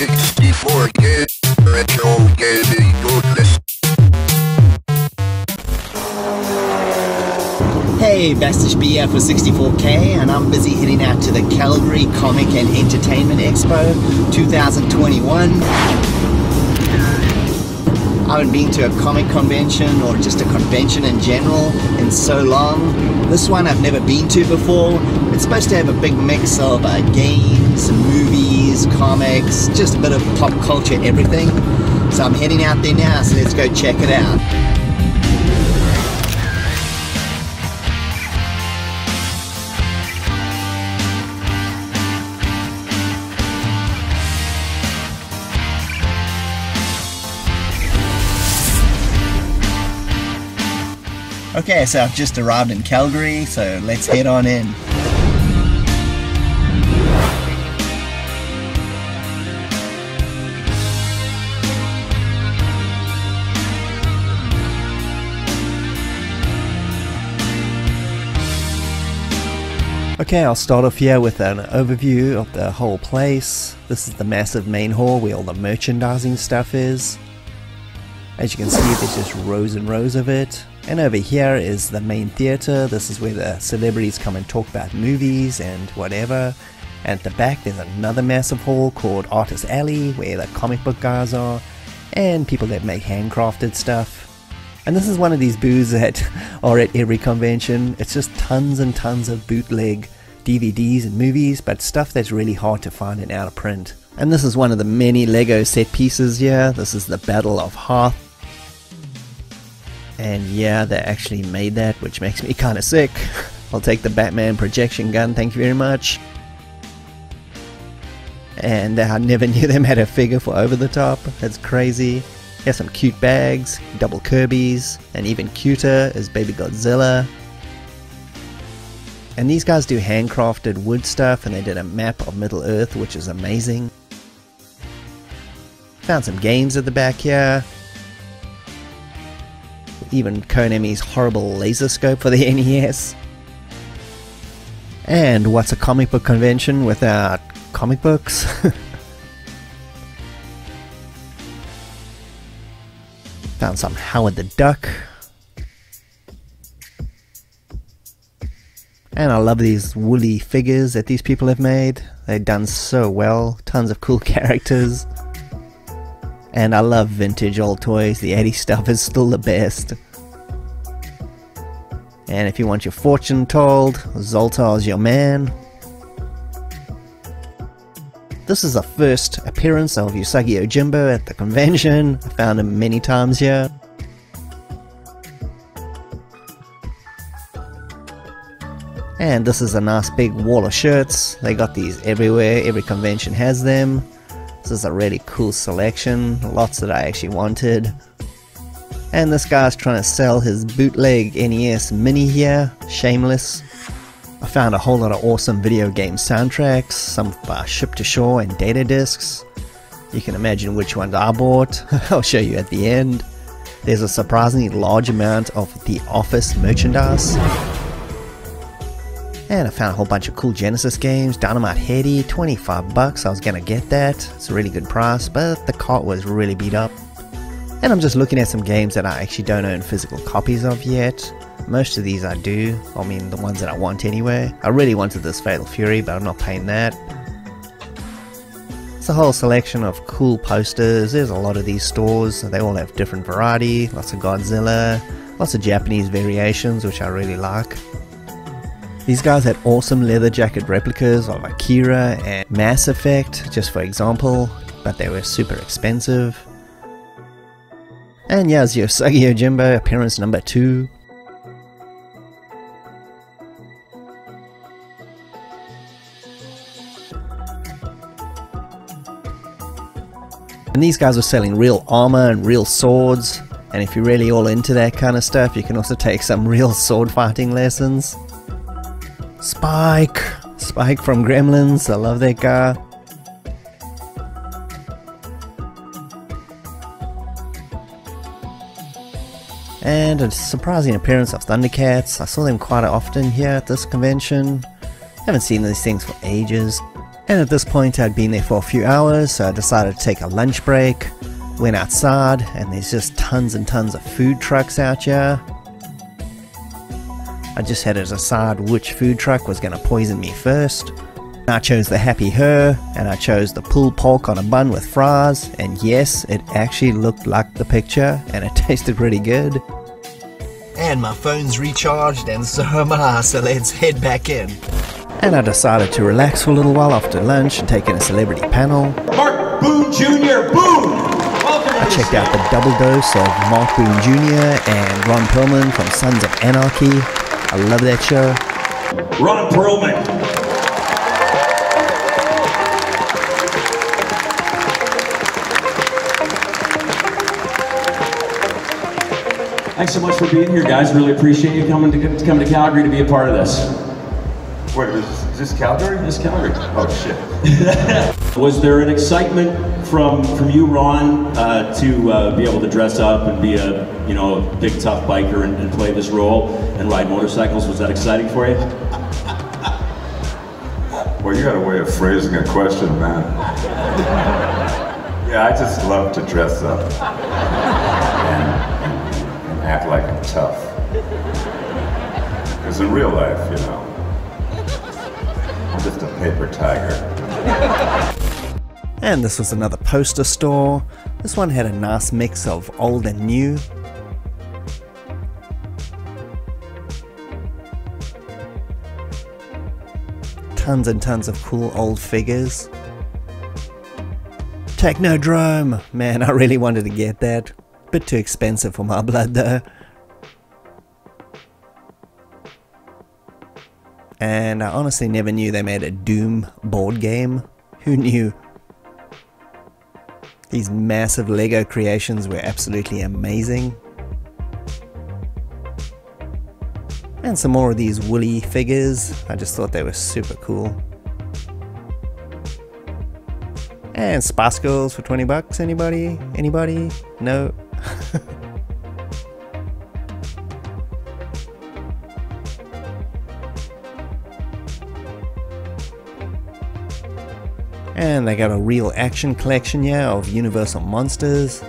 64K retro gaming goodness. Hey, Bastish BF with 64K, and I'm busy heading out to the Calgary Comic and Entertainment Expo 2021. I haven't been to a comic convention or just a convention in general in so long. This one I've never been to before. It's supposed to have a big mix of games, movies, comics, just a bit of pop culture, everything. So I'm heading out there now, so let's go check it out. Okay, so I've just arrived in Calgary, so let's head on in. Okay, I'll start off here with an overview of the whole place. This is the massive main hall where all the merchandising stuff is. As you can see, there's just rows and rows of it. And over here is the main theater. This is where the celebrities come and talk about movies and whatever. And at the back there's another massive hall called Artist Alley, where the comic book guys are and people that make handcrafted stuff. And this is one of these booths that are at every convention. It's just tons and tons of bootleg DVDs and movies, but stuff that's really hard to find and out of print. And this is one of the many Lego set pieces here. This is the Battle of Hoth. And yeah, they actually made that, which makes me kind of sick. I'll take the Batman projection gun, thank you very much. And I never knew them had a figure for Over the Top. That's crazy. Here's some cute bags, double Kirby's, and even cuter is Baby Godzilla. And these guys do handcrafted wood stuff, and they did a map of Middle Earth, which is amazing. Found some games at the back here. Even Konami's horrible laser scope for the NES. And what's a comic book convention without comic books? Found some Howard the Duck. And I love these woolly figures that these people have made. They've done so well. Tons of cool characters. And I love vintage old toys. The 80s stuff is still the best. And if you want your fortune told, Zoltar's your man. This is the first appearance of Usagi Yojimbo at the convention. I found him many times here. And this is a nice big wall of shirts. They got these everywhere. Every convention has them. This is a really cool selection, lots that I actually wanted. And this guy's trying to sell his bootleg NES Mini here, shameless. I found a whole lot of awesome video game soundtracks, some ship to shore and data discs. You can imagine which ones I bought, I'll show you at the end. There's a surprisingly large amount of The Office merchandise. And I found a whole bunch of cool Genesis games. Dynamite Headdy, 25 bucks. I was gonna get that. It's a really good price, but the cart was really beat up. And I'm just looking at some games that I actually don't own physical copies of yet. Most of these I do. I mean, the ones that I want anyway. I really wanted this Fatal Fury, but I'm not paying that. It's a whole selection of cool posters. There's a lot of these stores. They all have different variety. Lots of Godzilla. Lots of Japanese variations, which I really like. These guys had awesome leather jacket replicas of Akira and Mass Effect, just for example, but they were super expensive. And yeah, it's Usagi Yojimbo, appearance number 2. And these guys were selling real armor and real swords, and if you're really all into that kind of stuff, you can also take some real sword fighting lessons. Spike from Gremlins, I love that guy. And a surprising appearance of Thundercats. I saw them quite often here at this convention. Haven't seen these things for ages. And at this point I'd been there for a few hours, so I decided to take a lunch break. Went outside, and there's just tons and tons of food trucks out here. I just had to decide which food truck was going to poison me first. I chose the Happy Her, and I chose the pulled pork on a bun with fries, and yes, it actually looked like the picture, and it tasted really good. And my phone's recharged, and so am I, so let's head back in. And I decided to relax for a little while after lunch and take in a celebrity panel. Mark Boone Jr., Boone! I checked out the double dose of Mark Boone Jr. and Ron Perlman from Sons of Anarchy. I love that show. Ron Perlman. Thanks so much for being here, guys. Really appreciate you coming to Calgary to be a part of this. Wait, is this Calgary? This is Calgary. Oh shit. Was there an excitement from you, Ron, to be able to dress up and be a big tough biker and play this role and ride motorcycles? Was that exciting for you? Well, you got a way of phrasing a question, man. Yeah, I just love to dress up and act like I'm tough. Because in real life, I'm just a paper tiger. And this was another poster store. This one had a nice mix of old and new. Tons and tons of cool old figures. Technodrome! Man, I really wanted to get that. Bit too expensive for my blood though. And I honestly never knew they made a Doom board game. Who knew? These massive Lego creations were absolutely amazing. And some more of these woolly figures. I just thought they were super cool. And Spice Girls for 20 bucks. Anybody? Anybody? No? And they got a real action collection here of Universal Monsters.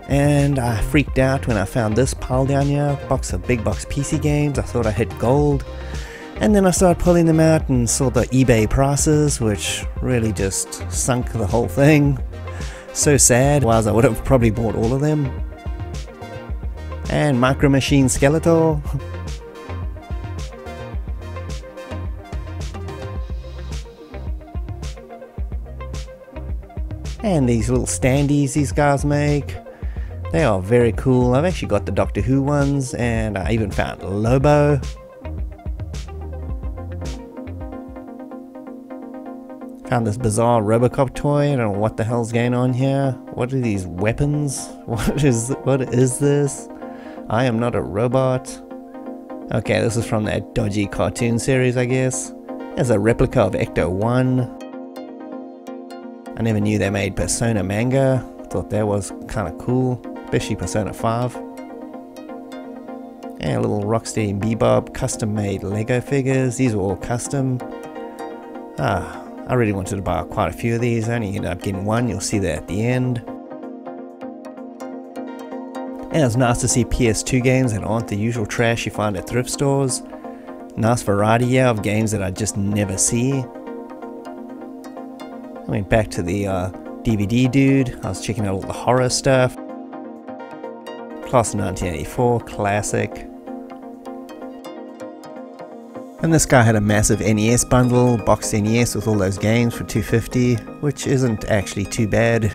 And I freaked out when I found this pile down here, box of big box PC games. I thought I hit gold. And then I started pulling them out and saw the eBay prices, which really just sunk the whole thing. So sad, otherwise I would have probably bought all of them. And Micro Machine Skeletor. And these little standees these guys make. They are very cool. I've actually got the Doctor Who ones, and I even found Lobo. Found this bizarre Robocop toy. I don't know what the hell's going on here. What are these weapons? What is this? I am not a robot. Okay, this is from that dodgy cartoon series, I guess. There's a replica of Ecto 1. I never knew they made Persona manga. I thought that was kind of cool, especially Persona 5. And a little Rocksteady and Bebop custom made Lego figures. These were all custom. I really wanted to buy quite a few of these. I only ended up getting one. You'll see that at the end. And it was nice to see PS2 games that aren't the usual trash you find at thrift stores. Nice variety here of games that I just never see. I went back to the DVD dude. I was checking out all the horror stuff. Class of 1984, classic. And this guy had a massive NES bundle, boxed NES with all those games for $2.50, which isn't actually too bad.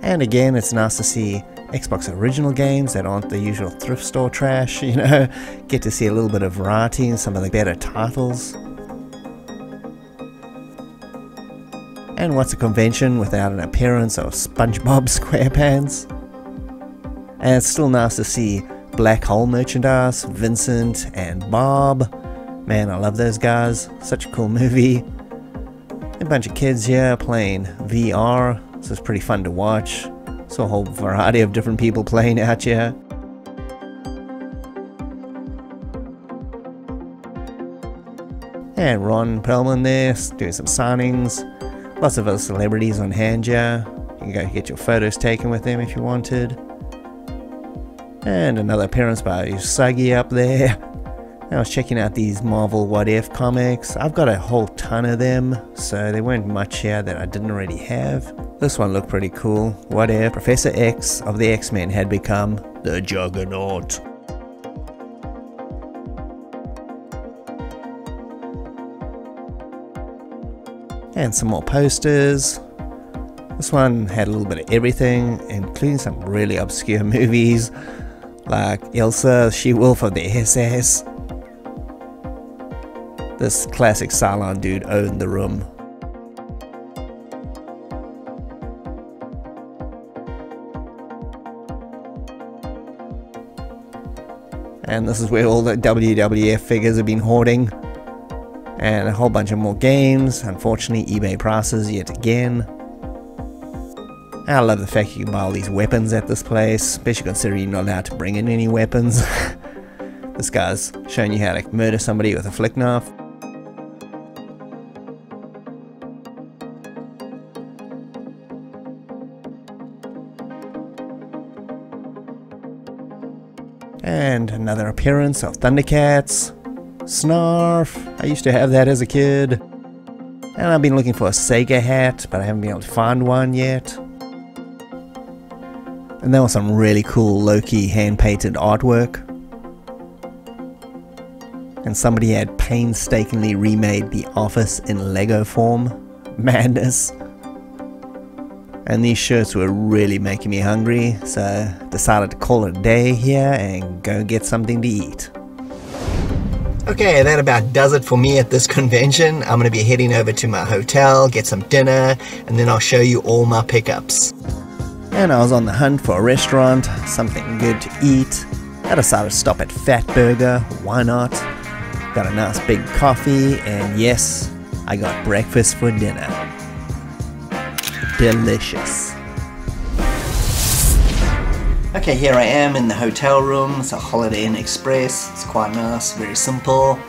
And again, it's nice to see Xbox original games that aren't the usual thrift store trash, get to see a little bit of variety in some of the better titles. And what's a convention without an appearance of SpongeBob SquarePants? And it's still nice to see Black Hole merchandise, Vincent and Bob. Man, I love those guys, such a cool movie. A bunch of kids here playing VR, so it's pretty fun to watch. So a whole variety of different people playing out here. And Ron Perlman there, doing some signings. Lots of other celebrities on hand here. You can go get your photos taken with them if you wanted. And another appearance by Usagi up there. I was checking out these Marvel What If comics. I've got a whole ton of them, so there weren't much here that I didn't already have. This one looked pretty cool. What if Professor X of the X-Men had become the Juggernaut? And some more posters. This one had a little bit of everything, including some really obscure movies like Elsa, She-Wolf of the SS. This classic Cylon dude owned the room. And this is where all the WWF figures have been hoarding. And a whole bunch of more games. Unfortunately, eBay prices yet again. I love the fact you can buy all these weapons at this place, especially considering you're not allowed to bring in any weapons. This guy's showing you how to murder somebody with a flick knife. And another appearance of Thundercats. Snarf, I used to have that as a kid. And I've been looking for a Sega hat, but I haven't been able to find one yet. And there was some really cool Loki hand-painted artwork. And somebody had painstakingly remade The Office in Lego form. Madness. And these shirts were really making me hungry, so I decided to call it a day here and go get something to eat. Okay, that about does it for me at this convention. I'm going to be heading over to my hotel, get some dinner, and then I'll show you all my pickups. And I was on the hunt for a restaurant, something good to eat. I decided to stop at Fat Burger, why not? Got a nice big coffee, and yes, I got breakfast for dinner. Delicious. Okay, here I am in the hotel room. It's a Holiday Inn Express. It's quite nice, very simple,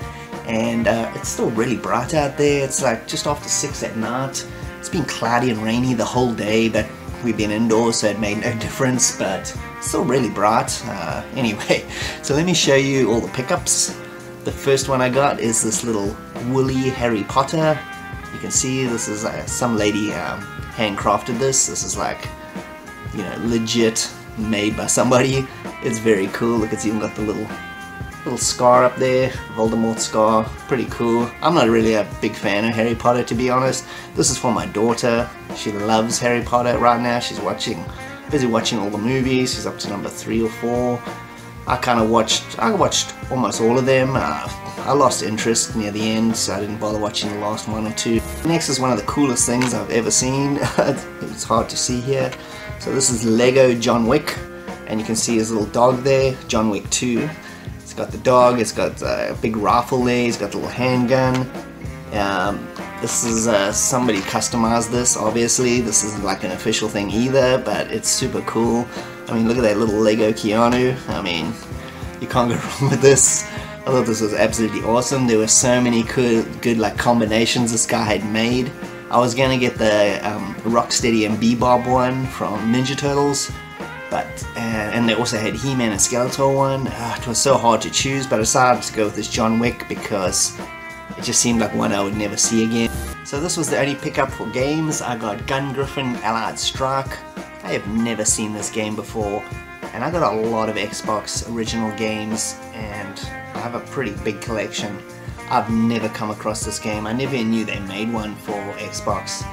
and it's still really bright out there. It's like just after 6 at night. It's been cloudy and rainy the whole day, but we've been indoors, so it made no difference, but it's still really bright. Anyway, so let me show you all the pickups. The first one I got is this little woolly Harry Potter. You can see this is some lady handcrafted this. This is like, you know, legit made by somebody. It's very cool. Look, it's even got the little scar up there, Voldemort scar. Pretty cool. I'm not really a big fan of Harry Potter, to be honest. This is for my daughter. She loves Harry Potter right now. She's busy watching all the movies. She's up to number 3 or 4. I watched almost all of them. I lost interest near the end, so I didn't bother watching the last 1 or 2. Next is one of the coolest things I've ever seen. It's hard to see here. So this is Lego John Wick, and you can see his little dog there, John Wick 2. It's got the dog, it's got a big rifle there, he's got the little handgun. This is somebody customized this, obviously. This isn't like an official thing either, but it's super cool. I mean, look at that little Lego Keanu. I mean, you can't go wrong with this. I thought this was absolutely awesome. There were so many good like combinations this guy had made. I was gonna get the Rocksteady and Bebop one from Ninja Turtles, but and they also had He-Man and Skeletor one. It was so hard to choose, but I decided to go with this John Wick because it just seemed like one I would never see again. So this was the only pickup for games. I got Gun Griffin Allied Strike. I have never seen this game before, and I got a lot of Xbox original games, and I have a pretty big collection. I've never come across this game. I never knew they made one for Xbox.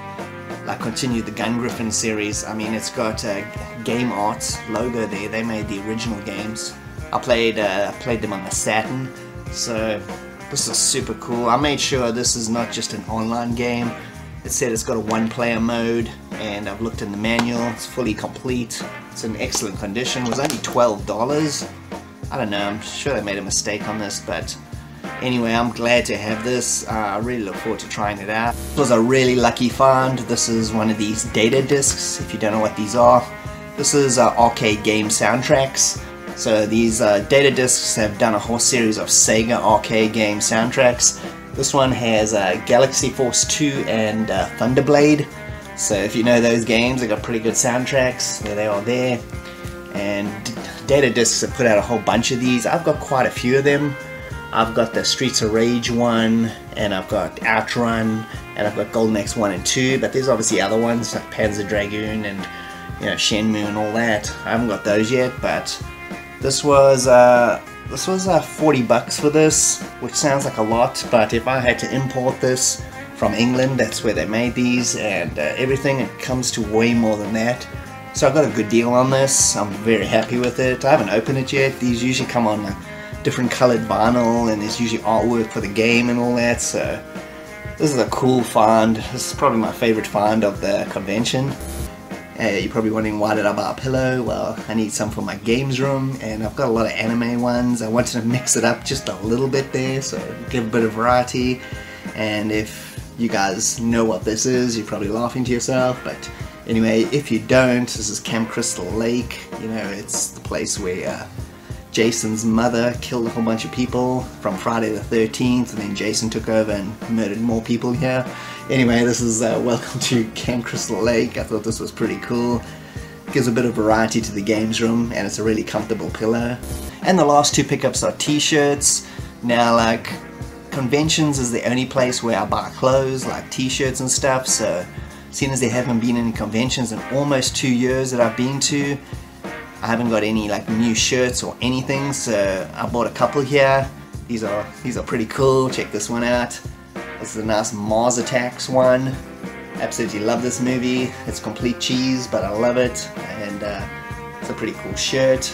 Like, continue the Gun Griffin series. I mean, it's got a Game Arts logo there. They made the original games. I played them on the Saturn, so this is super cool. I made sure this is not just an online game. It said it's got a 1-player mode, and I've looked in the manual. It's fully complete. It's in excellent condition. It was only $12. I don't know, I'm sure they made a mistake on this, but anyway, I'm glad to have this. I really look forward to trying it out. This was a really lucky find. This is one of these data discs. If you don't know what these are, This is arcade game soundtracks. So these data discs have done a whole series of Sega arcade game soundtracks. This one has Galaxy Force 2 and Thunderblade. So if you know those games, they got pretty good soundtracks. There they are there. And data discs have put out a whole bunch of these. I've got quite a few of them. I've got the Streets of Rage one, and I've got Outrun, and I've got Golden Axe 1 and 2, but there's obviously other ones like Panzer Dragoon and, you know, Shenmue and all that. I haven't got those yet, but this was 40 bucks for this, which sounds like a lot, but if I had to import this from England, that's where they made these, and everything, it comes to way more than that. So I got a good deal on this. I'm very happy with it. I haven't opened it yet. These usually come on like different colored vinyl, and there's usually artwork for the game and all that, so this is a cool find. This is probably my favorite find of the convention. You're probably wondering, why did I buy a pillow? Well, I need some for my games room, and I've got a lot of anime ones. I wanted to mix it up just a little bit there, so give a bit of variety. And if you guys know what this is, you're probably laughing to yourself, but anyway, if you don't, this is Camp Crystal Lake. You know, it's the place where Jason's mother killed a whole bunch of people from Friday the 13th, and then Jason took over and murdered more people here. Anyway, this is welcome to Camp Crystal Lake. I thought this was pretty cool. Gives a bit of variety to the games room, and it's a really comfortable pillow. And the last two pickups are t-shirts. Now, like, conventions is the only place where I buy clothes, like t-shirts and stuff, so seeing as there haven't been any conventions in almost 2 years that I've been to, I haven't got any like new shirts or anything, so I bought a couple here. These are pretty cool. Check this one out. This is a nice Mars Attacks one. Absolutely love this movie. It's complete cheese, but I love it, and it's a pretty cool shirt.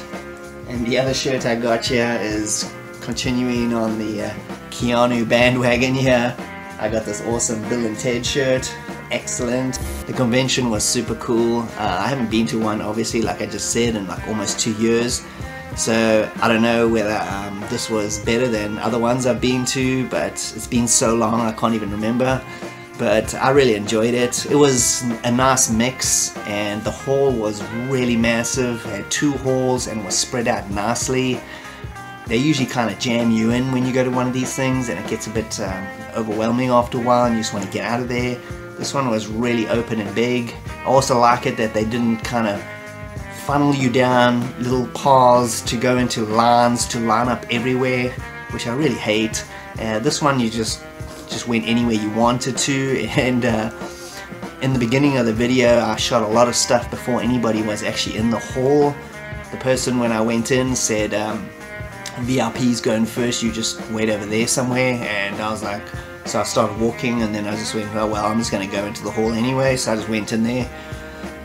And the other shirt I got here is continuing on the Keanu bandwagon here. I got this awesome Bill and Ted shirt. Excellent. The convention was super cool. I haven't been to one, obviously, like I just said, in like almost 2 years. So I don't know whether this was better than other ones I've been to, but it's been so long I can't even remember. But I really enjoyed it. It was a nice mix, and the hall was really massive. It had 2 halls and was spread out nicely. They usually kind of jam you in when you go to one of these things, and it gets a bit overwhelming after a while, and you just want to get out of there. This one was really open and big. I also like it that they didn't kind of funnel you down little paths to go into lines to line up everywhere, which I really hate. This one you just went anywhere you wanted to, and in the beginning of the video I shot a lot of stuff before anybody was actually in the hall. The person when I went in said VIP's going first, you just wait over there somewhere, and I was like, so I started walking, and then I just went, oh well, I'm just going to go into the hall anyway, so I just went in there.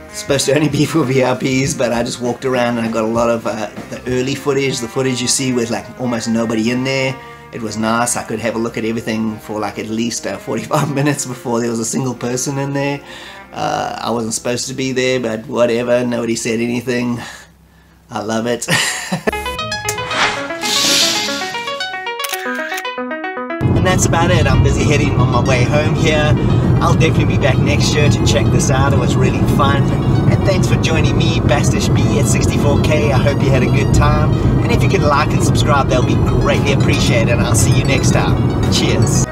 It's supposed to only be for VIPs, but I just walked around and I got a lot of the early footage, the footage you see with like almost nobody in there. It was nice. I could have a look at everything for like at least 45 minutes before there was a single person in there. I wasn't supposed to be there, but whatever, nobody said anything. I love it. And that's about it. I'm busy heading on my way home here. I'll definitely be back next year to check this out. It was really fun. And thanks for joining me, Bastish B at 64K. I hope you had a good time. And if you could like and subscribe, that'll be greatly appreciated. And I'll see you next time. Cheers.